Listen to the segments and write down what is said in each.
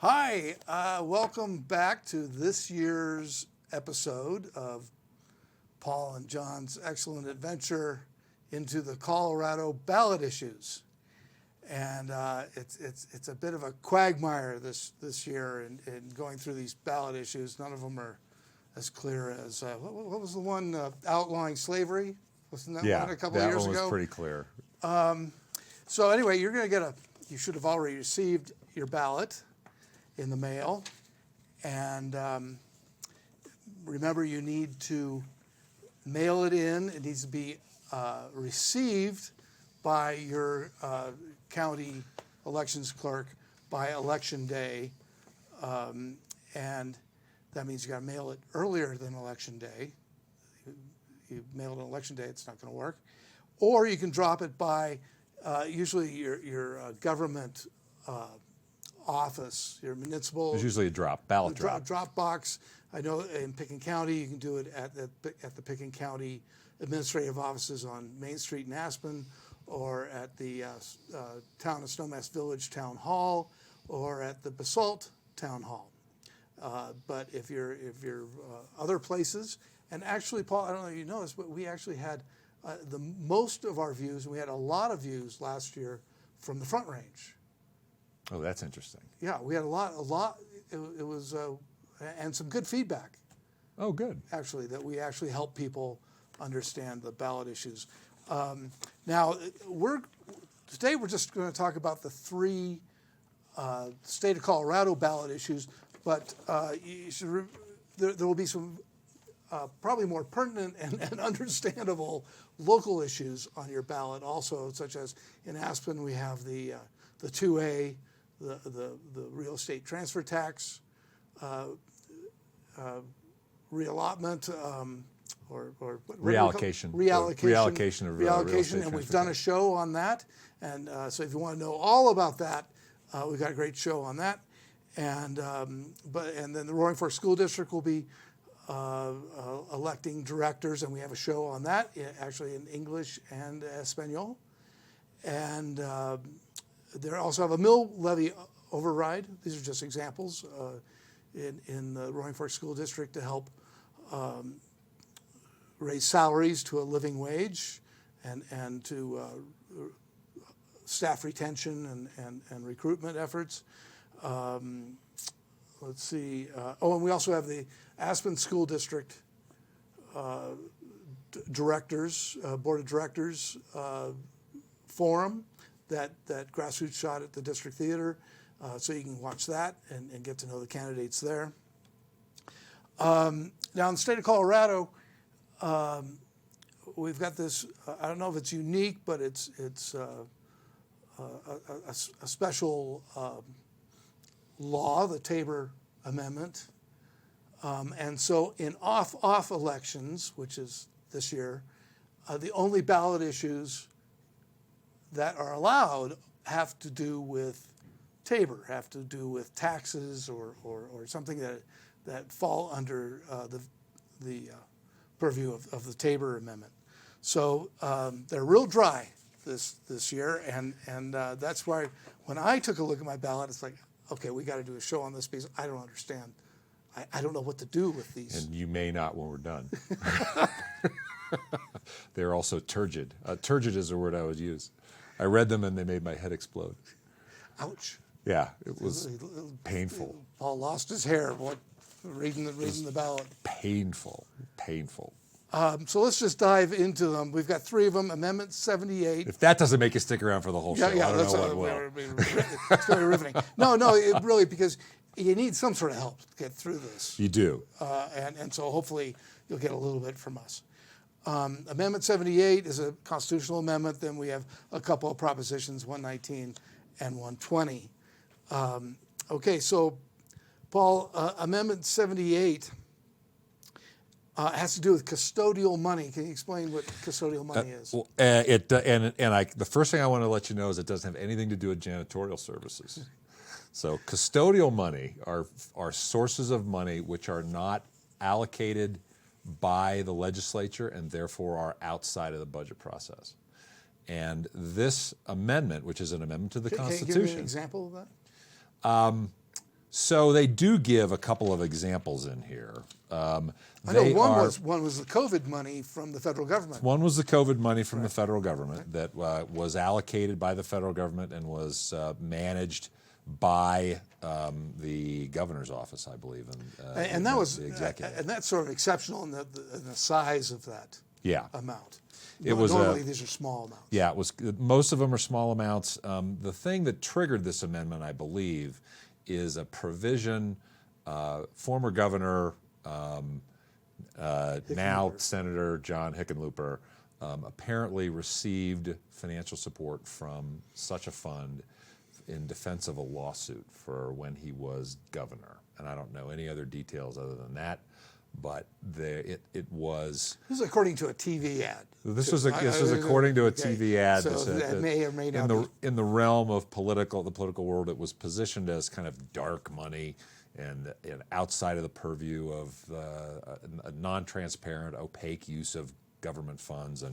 Hi, welcome back to this year's episode of Paul and John's excellent adventure into the Colorado Ballot Issues. And it's a bit of a quagmire this year in going through these ballot issues. None of them are as clear as, what was the one, outlawing slavery? Wasn't that one a couple of years ago? Yeah, that one was pretty clear. So anyway, you're going to you should have already received your ballot in the mail. And remember, you need to mail it in. It needs to be received by your county elections clerk by election day. And that means you got to mail it earlier than election day. You mail it on election day, it's not going to work. Or you can drop it by usually your government office, your municipal. There's usually a ballot drop. Drop box. I know in Pickens County, you can do it at the Pickens County administrative offices on Main Street in Aspen, or at the Town of Snowmass Village Town Hall, or at the Basalt Town Hall. But if you're other places, and actually, Paul, I don't know if you noticed, but we actually had the most of our views, and we had a lot of views last year from the Front Range. Oh, that's interesting. Yeah, we had a lot. It was, and some good feedback. Oh, good. Actually, that we actually help people understand the ballot issues. Now, today we're just going to talk about the three state of Colorado ballot issues, but there will be some probably more pertinent and understandable local issues on your ballot also, such as in Aspen we have the 2A, the real estate transfer tax, reallotment, or reallocation. Reallocation of reallocation, real estate and we've transfer done a tax. show on that. And so if you want to know all about that, we've got a great show on that. And and then the Roaring Fork School District will be electing directors, and we have a show on that, actually in English and Espanol. And they also have a mill levy override. These are just examples in the Roaring Fork School District to help raise salaries to a living wage and to staff retention and recruitment efforts. Let's see. And we also have the Aspen School District directors, board of directors forum that GrassRoots shot at the District Theater. So you can watch that and get to know the candidates there. Now in the state of Colorado, we've got this, I don't know if it's unique, but it's a special law, the Tabor Amendment. And so in off elections, which is this year, the only ballot issues that are allowed have to do with Tabor, have to do with taxes or something that fall under the purview of the Tabor Amendment. So they're real dry this year, and that's why when I took a look at my ballot, it's like, okay, we got to do a show on this because I don't understand. I don't know what to do with these. And you may not when we're done. They're also turgid. Turgid is a word I would use. I read them and they made my head explode. Ouch. Yeah, it was painful. Paul lost his hair reading the ballot. Painful. So let's just dive into them. We've got three of them. Amendment 78. If that doesn't make you stick around for the whole show, I don't know what will. It's very riveting. No, really, because you need some sort of help to get through this. You do. And so hopefully you'll get a little bit from us. Amendment 78 is a constitutional amendment. Then we have a couple of propositions, 119 and 120. Okay, so Paul, Amendment 78 has to do with custodial money. Can you explain what custodial money is? Well, the first thing I want to let you know is it doesn't have anything to do with janitorial services. So custodial money are sources of money which are not allocated by the legislature and therefore are outside of the budget process. And this amendment, which is an amendment to the Constitution. Can you give me an example of that? So they do give a couple of examples in here. I know one was the COVID money from the federal government. One was the COVID money from the federal government that was allocated by the federal government and was managed by the governor's office, I believe, and that was the executive. and that's sort of exceptional in the size of that amount. It was normally these are small amounts. Yeah, it was. Most of them are small amounts. The thing that triggered this amendment, I believe, is a provision. Former governor, now Senator John Hickenlooper, apparently received financial support from such a fund in defense of a lawsuit for when he was governor. And I don't know any other details other than that, but it was. This is according to a TV ad. This was according to a TV ad. So that may or may not in the realm of the political world, it was positioned as kind of dark money and outside of the purview of a non-transparent, opaque use of government funds.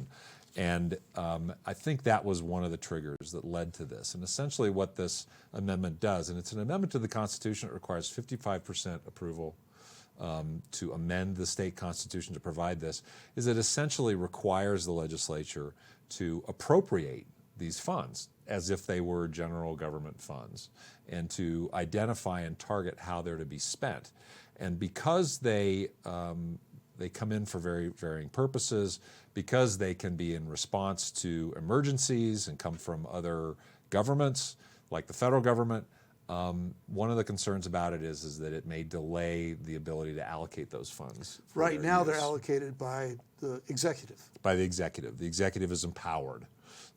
And I think that was one of the triggers that led to this. And essentially what this amendment does, and it's an amendment to the Constitution, it requires 55% approval to amend the state constitution to provide this, is it essentially requires the legislature to appropriate these funds as if they were general government funds and to identify and target how they're to be spent. And because they come in for very varying purposes, because they can be in response to emergencies and come from other governments like the federal government, one of the concerns about it is that it may delay the ability to allocate those funds. Right now they're allocated by the executive. By the executive. The executive is empowered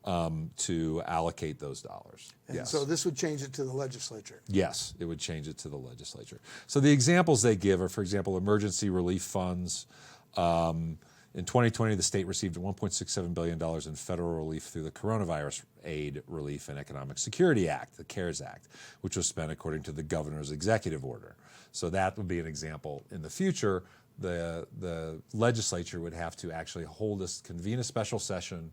to allocate those dollars. And so this would change it to the legislature. Yes, it would change it to the legislature. So the examples they give are, for example, emergency relief funds. In 2020, the state received $1.67 billion in federal relief through the Coronavirus Aid, Relief, and Economic Security Act, the CARES Act, which was spent according to the governor's executive order. So that would be an example. In the future, the legislature would have to actually convene a special session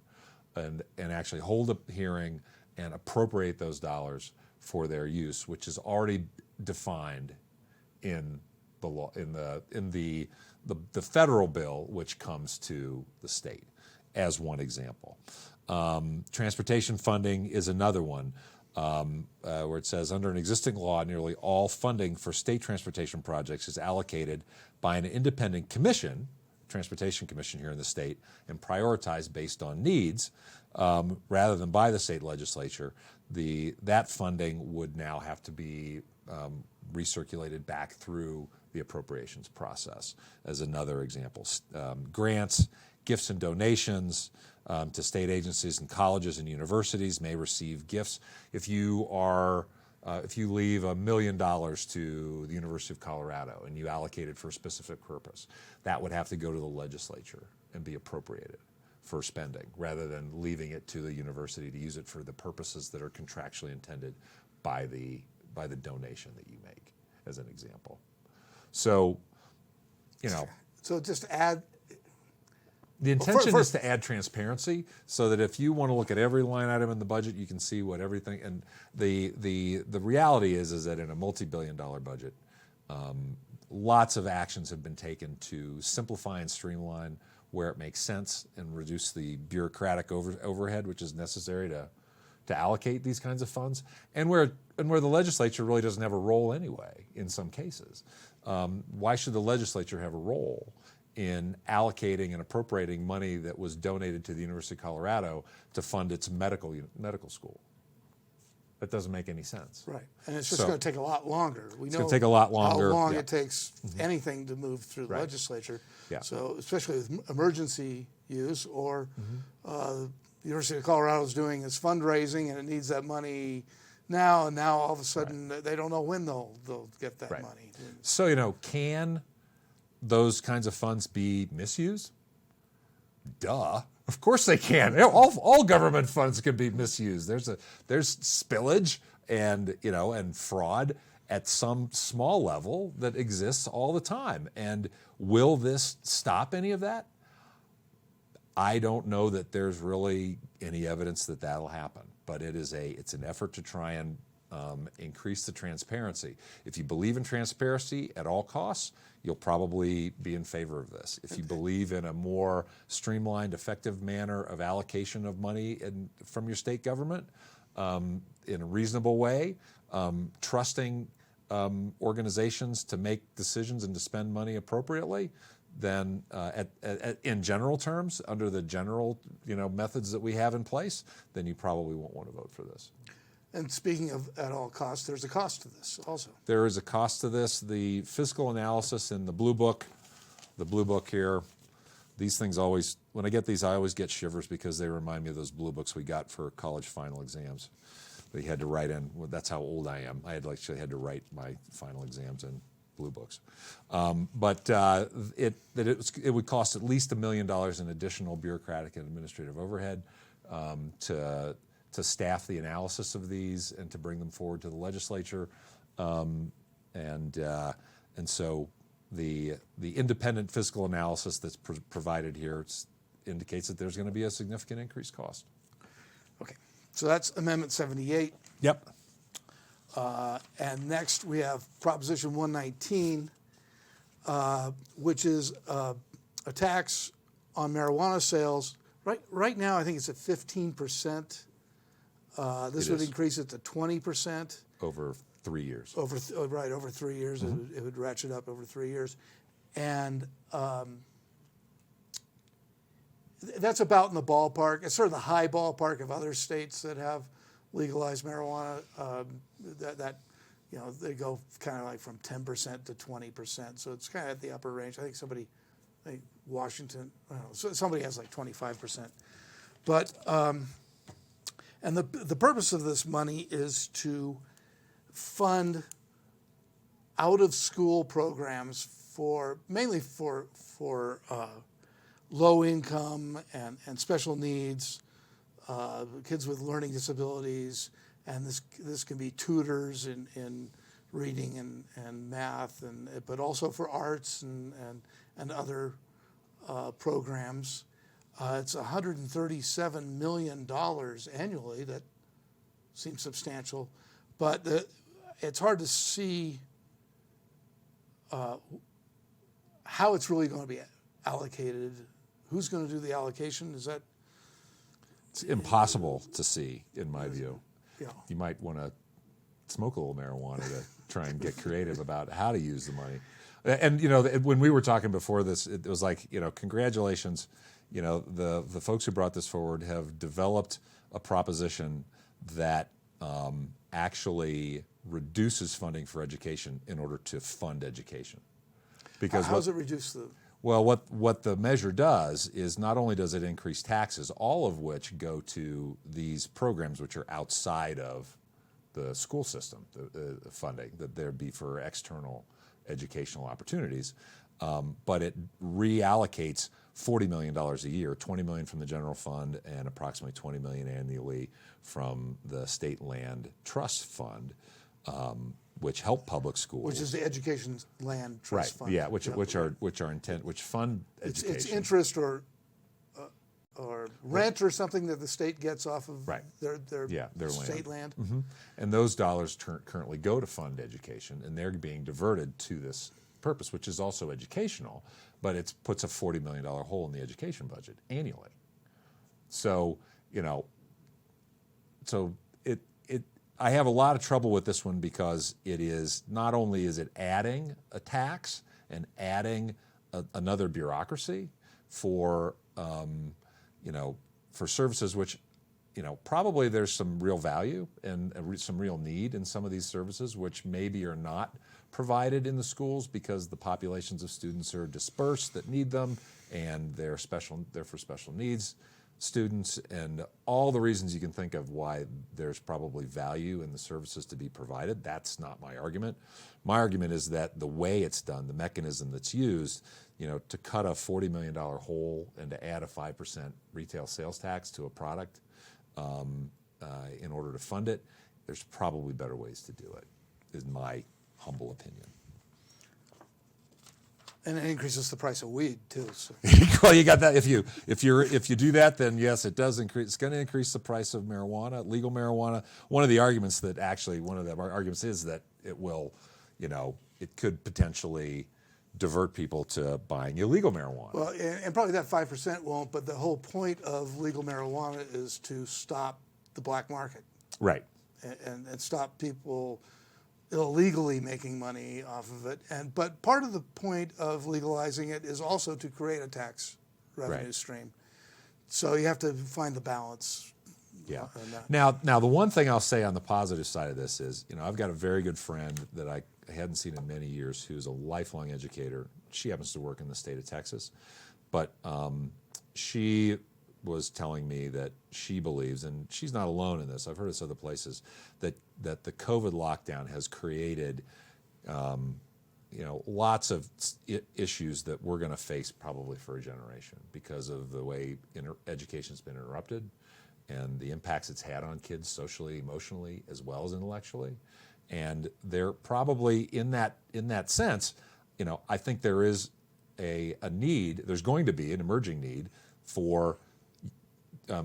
and actually hold a hearing and appropriate those dollars for their use, which is already defined in the law, in the federal bill, which comes to the state, as one example. Transportation funding is another one, where it says, under an existing law, nearly all funding for state transportation projects is allocated by an independent commission, Transportation Commission here in the state, and prioritized based on needs, rather than by the state legislature. That funding would now have to be recirculated back through the appropriations process, as another example. Grants, gifts and donations to state agencies and colleges and universities may receive gifts. If you leave $1 million to the University of Colorado and you allocate it for a specific purpose, that would have to go to the legislature and be appropriated for spending, rather than leaving it to the university to use it for the purposes that are contractually intended by the donation that you make, as an example. So, So just add. The intention is to add transparency, so that if you want to look at every line item in the budget, you can see what everything. And the reality is that in a multi-billion-dollar budget, lots of actions have been taken to simplify and streamline where it makes sense and reduce the bureaucratic overhead which is necessary to allocate these kinds of funds, and where the legislature really doesn't have a role anyway in some cases. Why should the legislature have a role in allocating and appropriating money that was donated to the University of Colorado to fund its medical school? That doesn't make any sense. Right, and it's just going to take a lot longer. It's going to take a lot longer. How long it takes anything to move through the legislature. Yeah. So especially with emergency use, or the University of Colorado is doing its fundraising and it needs that money now, and now all of a sudden they don't know when they'll get that money. So, can those kinds of funds be misused? Duh. Of course they can. All government funds can be misused. There's spillage and fraud at some small level that exists all the time. And will this stop any of that? I don't know that there's really any evidence that that'll happen. But it's an effort to try and increase the transparency. If you believe in transparency at all costs, you'll probably be in favor of this. If you believe in a more streamlined, effective manner of allocation of money from your state government in a reasonable way, trusting organizations to make decisions and to spend money appropriately, then in general terms, under the general methods that we have in place, then you probably won't want to vote for this. And speaking of at all costs, there's a cost to this also. There is a cost to this. The fiscal analysis in the blue book here, these things always, when I get these, I always get shivers because they remind me of those blue books we got for college final exams. They had to write in, well, that's how old I am. I actually had to write my final exams in blue books. But it would cost at least $1 million in additional bureaucratic and administrative overhead to staff the analysis of these and to bring them forward to the legislature. And so the independent fiscal analysis that's provided here indicates that there's going to be a significant increased cost. Okay, so that's Amendment 78. Yep. And next we have Proposition 119, which is a tax on marijuana sales. Right now, I think it's at 15%. This would increase it to 20%. Over 3 years. Over 3 years. Mm-hmm. It would ratchet up over 3 years. And that's about in the ballpark. It's sort of the high ballpark of other states that have legalized marijuana. They go kind of like from 10% to 20%. So it's kind of at the upper range. I think Washington, I don't know, so somebody has like 25%. But, and the purpose of this money is to fund out-of-school programs mainly for low income and special needs, kids with learning disabilities, and this can be tutors in reading and math, but also for arts and other programs. It's $137 million annually. That seems substantial, but it's hard to see how it's really going to be allocated. Who's going to do the allocation? It's impossible to see, in my view. Yeah. You might want to smoke a little marijuana to try and get creative about how to use the money. And when we were talking before this, it was like, congratulations. The folks who brought this forward have developed a proposition that actually reduces funding for education in order to fund education. Because how does it reduce the? Well, what the measure does is not only does it increase taxes, all of which go to these programs which are outside of the school system, the funding that there'd be for external educational opportunities, but it reallocates $40 million a year, $20 million from the general fund and approximately $20 million annually from the state land trust fund, which help public schools. Which is the education land trust fund. Yeah, which fund education. It's interest or rent or something that the state gets off of their state land. Mm-hmm. And those dollars currently go to fund education, and they're being diverted to this purpose, which is also educational, but it puts a $40 million hole in the education budget annually. So, I have a lot of trouble with this one because it is, not only is it adding a tax and adding another bureaucracy for services which, probably there's some real value and some real need in some of these services which maybe are not provided in the schools because the populations of students are dispersed that need them, and they're for special needs students, and all the reasons you can think of why there's probably value in the services to be provided. That's not my argument. My argument is that the way it's done, the mechanism that's used, to cut a $40 million hole and to add a 5% retail sales tax to a product in order to fund it, there's probably better ways to do it, is my humble opinion. And it increases the price of weed too. So. Well, you got that. If you do that, then yes, it does increase. It's going to increase the price of marijuana, legal marijuana. One of the arguments is that it will, it could potentially divert people to buying illegal marijuana. Well, and probably that 5% won't. But the whole point of legal marijuana is to stop the black market, Right. and stop people illegally making money off of it. But part of the point of legalizing it is also to create a tax revenue stream. So you have to find the balance. Yeah. on that. Now the one thing I'll say on the positive side of this is, I've got a very good friend that I hadn't seen in many years who's a lifelong educator. She happens to work in the state of Texas, but she was telling me that she believes, and she's not alone in this, I've heard this other places, that the COVID lockdown has created lots of issues that we're going to face probably for a generation because of the way education's been interrupted and the impacts it's had on kids socially, emotionally, as well as intellectually. And they're probably in that sense, I think there is a need, there's going to be an emerging need for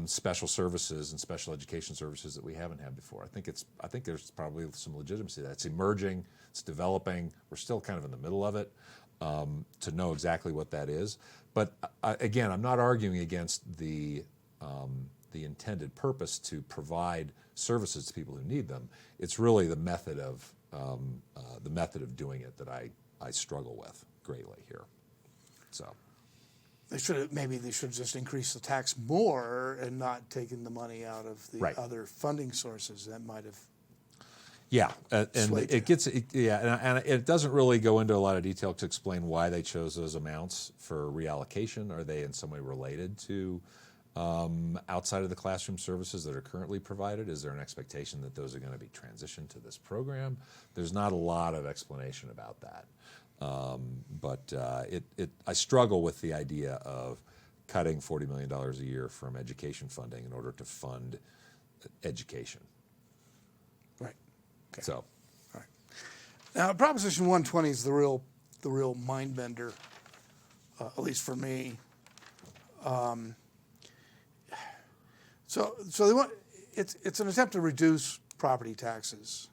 special services and special education services that we haven't had before. I think there's probably some legitimacy to that. It's emerging, it's developing. We're still kind of in the middle of it to know exactly what that is. But again, I'm not arguing against the intended purpose to provide services to people who need them. It's really the method of doing it that I struggle with greatly here. So. Maybe they should just increase the tax more and not taking the money out of the other funding sources that might have. Yeah, and it doesn't really go into a lot of detail to explain why they chose those amounts for reallocation. Are they in some way related to outside of the classroom services that are currently provided? Is there an expectation that those are going to be transitioned to this program? There's not a lot of explanation about that. I struggle with the idea of cutting $40 million a year from education funding in order to fund education. Right. Okay. So. All right. Now, Proposition 120 is the real mind bender, at least for me. So they want it's an attempt to reduce property taxes,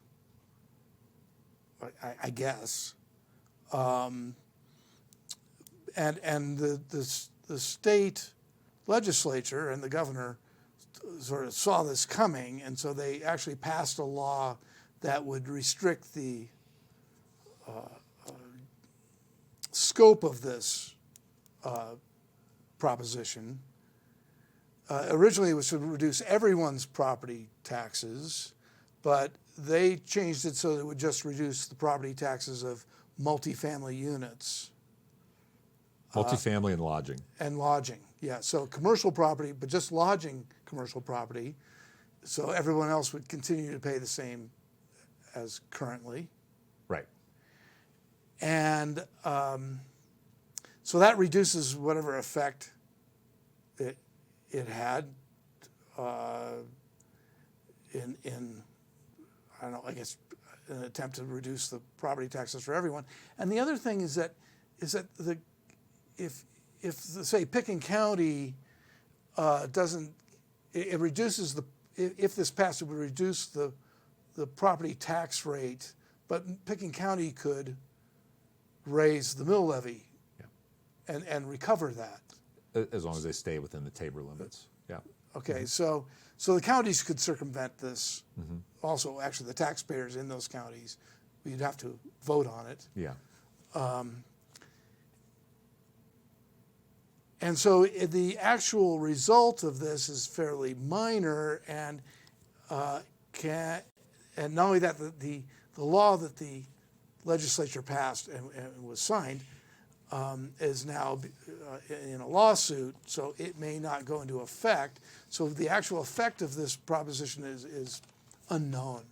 I guess. And the state legislature and the governor sort of saw this coming, and so they actually passed a law that would restrict the scope of this proposition. Originally, it was to reduce everyone's property taxes, but they changed it so that it would just reduce the property taxes of multifamily units. Multifamily and lodging. And lodging, yeah. So commercial property, but just lodging commercial property. So everyone else would continue to pay the same as currently. Right. And so that reduces whatever effect it had in I don't know, I guess an attempt to reduce the property taxes for everyone. And the other thing is that if say Pickens County doesn't, it reduces if this passed, it would reduce the property tax rate, but Pickens County could raise the mill levy and recover that. As long as they stay within the Tabor limits. Yeah. Okay, so the counties could circumvent this. Mm-hmm. Also, actually, the taxpayers in those counties, you'd have to vote on it. Yeah. And so the actual result of this is fairly minor, and not only that, the law that the legislature passed and was signed is now in a lawsuit, so it may not go into effect. So the actual effect of this proposition is unknown.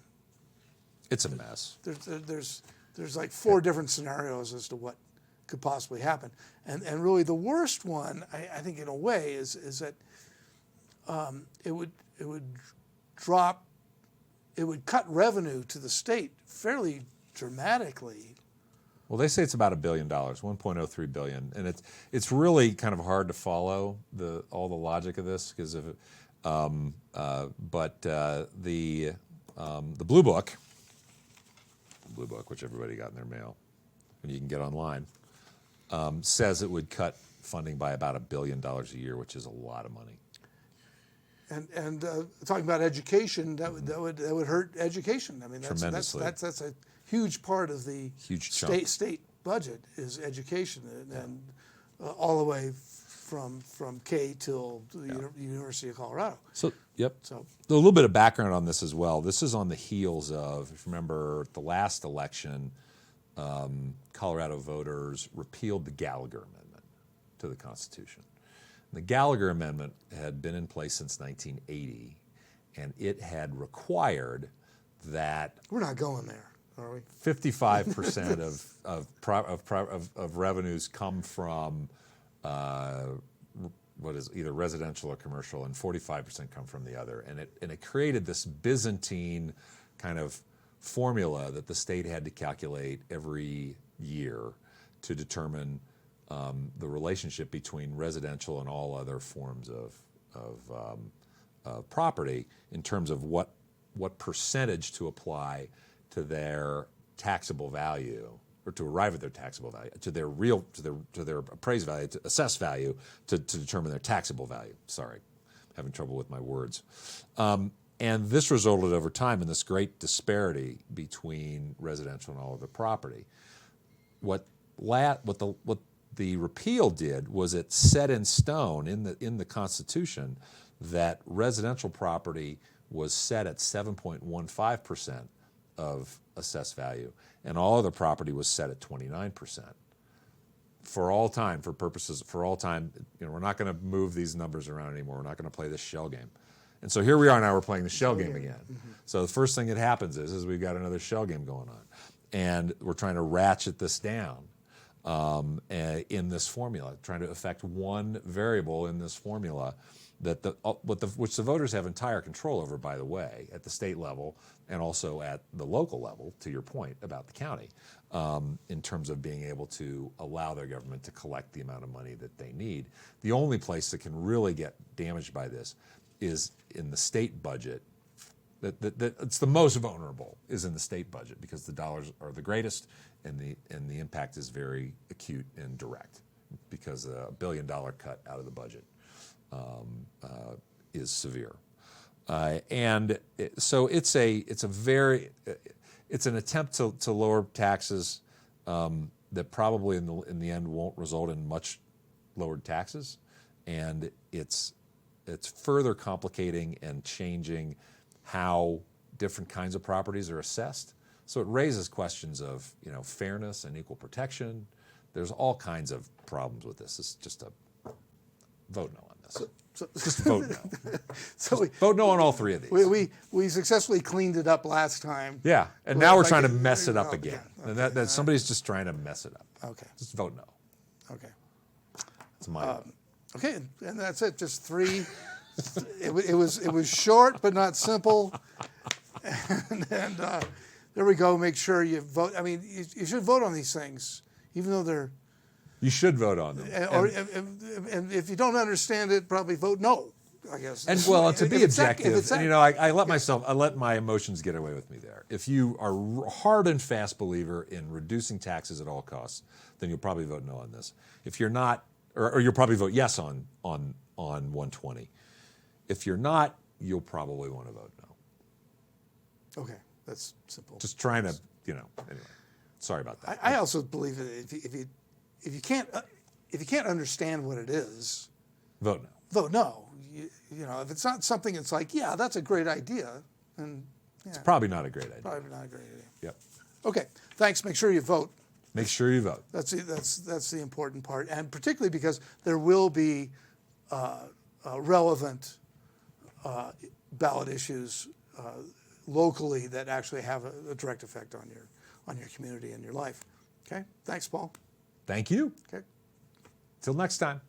It's a mess. There's like 4 different scenarios as to what could possibly happen, and really the worst one, I think, in a way, is that it would cut revenue to the state fairly dramatically. Well, they say it's about $1 billion, 1.03 billion, and it's really kind of hard to follow all the logic of this because of, but the Blue Book, which everybody got in their mail, and you can get online, says it would cut funding by about $1 billion a year, which is a lot of money. And talking about education, that would hurt education. I mean, Tremendously. That's a huge part of the Huge chunk. state budget is education, and all the way from K till the University of Colorado. So, yep. So A little bit of background on this as well. This is on the heels of, if you remember, the last election, Colorado voters repealed the Gallagher Amendment to the Constitution. The Gallagher Amendment had been in place since 1980, and it had required that we're not going there, are we? 55% of revenues come from what is either residential or commercial, and 45% come from the other. And it created this Byzantine kind of formula that the state had to calculate every year to determine the relationship between residential and all other forms of property in terms of what percentage to apply to their taxable value, or to arrive at their taxable value, to their appraised value, to assessed value, to determine their taxable value. Sorry, having trouble with my words. And this resulted over time in this great disparity between residential and all other property. What the repeal did was it set in stone in the Constitution that residential property was set at 7.15% of assessed value, and all other property was set at 29%. For all time, we're not going to move these numbers around anymore. We're not going to play this shell game. And so here we are now, we're playing the shell game again. Mm-hmm. So the first thing that happens is we've got another shell game going on. And we're trying to ratchet this down in this formula, trying to affect one variable in this formula which the voters have entire control over, by the way, at the state level and also at the local level, to your point about the county, in terms of being able to allow their government to collect the amount of money that they need. The only place that can really get damaged by this is in the state budget. That it's the most vulnerable is in the state budget because the dollars are the greatest and the impact is very acute and direct because a $1 billion cut out of the budget is severe, so it's an attempt to lower taxes that probably in the end won't result in much lowered taxes, and it's further complicating and changing how different kinds of properties are assessed. So it raises questions of fairness and equal protection. There's all kinds of problems with this. It's just a vote no on this. Just vote no. Vote no on all three of these. We successfully cleaned it up last time. Yeah, and now we're trying to mess it up again. Okay. And that somebody's just trying to mess it up. Okay. Just vote no. Okay. That's my okay, and that's it. Just three. It was short but not simple. And there we go. Make sure you vote. I mean, you should vote on these things, even though they're. You should vote on them. And if you don't understand it, probably vote no, I guess. And well, to be objective, and I let my emotions get away with me there. If you are a hard and fast believer in reducing taxes at all costs, then you'll probably vote no on this. If you're not, or you'll probably vote yes on 120. If you're not, you'll probably want to vote no. Okay, that's simple. Just trying to, anyway. Sorry about that. I also believe that if you can't understand what it is, vote no. Vote no. If it's not something that's like, yeah, that's a great idea, then it's probably not a great idea. Probably not a great idea. Yep. Okay. Thanks. Make sure you vote. Make sure you vote. That's the important part, and particularly because there will be relevant ballot issues locally that actually have a direct effect on your community and your life. Okay. Thanks, Paul. Thank you. Okay. Till next time.